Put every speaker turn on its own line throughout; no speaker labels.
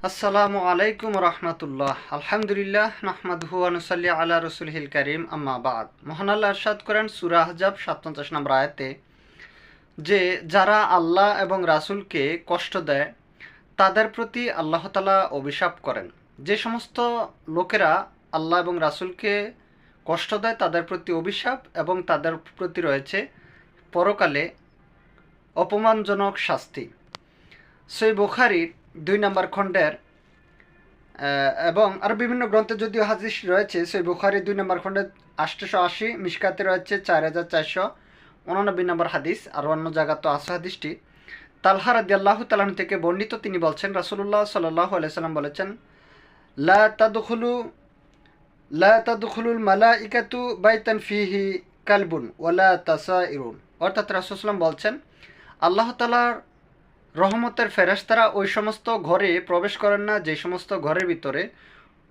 আসসালামু আলাইকুম রহমতুল্লাহ। আলহামদুলিল্লাহ নাহমাদুহু ওয়া নুসাল্লি আলা রাসূলিহিল কারীম, আম্মা বাদ। মহান আল্লাহ ইরশাদ করেন সূরা আহজাব 57 নম্বর আয়াতে যে যারা আল্লাহ এবং রাসূলকে কষ্ট দেয় তাদের প্রতি আল্লাহ তাআলা অভিশাপ করেন। যে সমস্ত লোকেরা আল্লাহ এবং রাসূলকে কষ্ট দেয় তাদের প্রতি অভিশাপ এবং তাদের প্রতি রয়েছে পরকালে অপমানজনক শাস্তি। সহিহ বুখারীর 2 নম্বর খণ্ডের এবং আরও বিভিন্ন গ্রন্থে যদিও হাদিস রয়েছে, সহিহ বুখারী 2 নম্বর খণ্ডে 880, মিশকাতে রয়েছে 4499 নম্বর হাদিস, আর অন্য জায়গা তো আছে হাদিসটি। তালহা রাদিয়াল্লাহু তাআলা থেকে বর্ণিত, তিনি বলছেন রাসূলুল্লাহ সাল্লাল্লাহু আলাইহি সাল্লাম বলেছেন, লা তাদখুলুল মালাইকাতু বাইতান ফিহি কালবুন ওয়ালা তাসাইরুন। অর্থাৎ রাসূল সাল্লাল্লাহু বলছেন, আল্লাহ তাআলার রহমতের ফেরেশতারা ওই সমস্ত ঘরে প্রবেশ করেন না যে সমস্ত ঘরের ভিতরে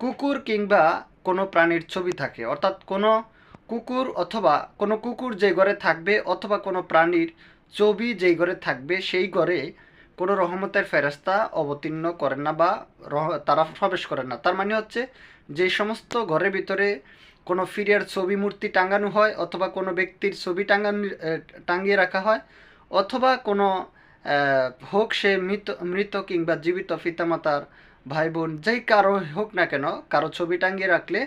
কুকুর কিংবা কোনো প্রাণীর ছবি থাকে। অর্থাৎ কোনো কুকুর যে ঘরে থাকবে অথবা কোনো প্রাণীর ছবি যেই ঘরে থাকবে সেই ঘরে কোনো রহমতের ফেরেশতা অবতীর্ণ করেন না বা তারা প্রবেশ করেন না। তার মানে হচ্ছে যে সমস্ত ঘরের ভিতরে কোনো ফিরের ছবি মূর্তি টাঙানো হয় অথবা কোনো ব্যক্তির ছবি টাঙিয়ে রাখা হয় অথবা কোনো হোক সে মৃত কিংবা জীবিত পিতামাতার ভাই বোন যেই কারো হোক না কেন, কারো ছবি টাঙিয়ে রাখলে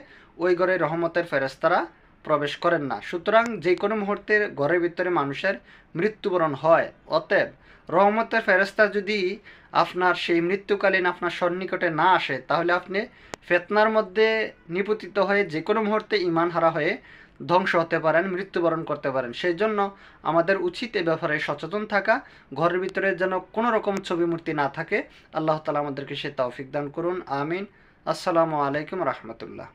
ওই ঘরে রহমতের ফেরেশতারা প্রবেশ করেন না। সুতরাং যে কোনো মুহূর্তে ঘরের ভিতরে মানুষের মৃত্যুবরণ হয়, অতএব রহমতের ফেরেশতা যদি আপনার সেই মৃত্যুকালীন আপনার সন্নিকটে না আসে তাহলে আপনি ফিতনার মধ্যে নিপতিত হয়ে যে কোনো মুহূর্তে ঈমান হারা হয়ে ধ্বংস হতে পারেন, মৃত্যুবরণ করতে পারেন। সেই জন্য আমাদের উচিত এ ব্যাপারে সচেতন থাকা, ঘরের ভিতরে যেন কোনো রকম ছবি মূর্তি না থাকে। আল্লাহ তাআলা আমাদেরকে সে তৌফিক দান করুন, আমিন। আসসালামু আলাইকুম রহমতুল্লাহ।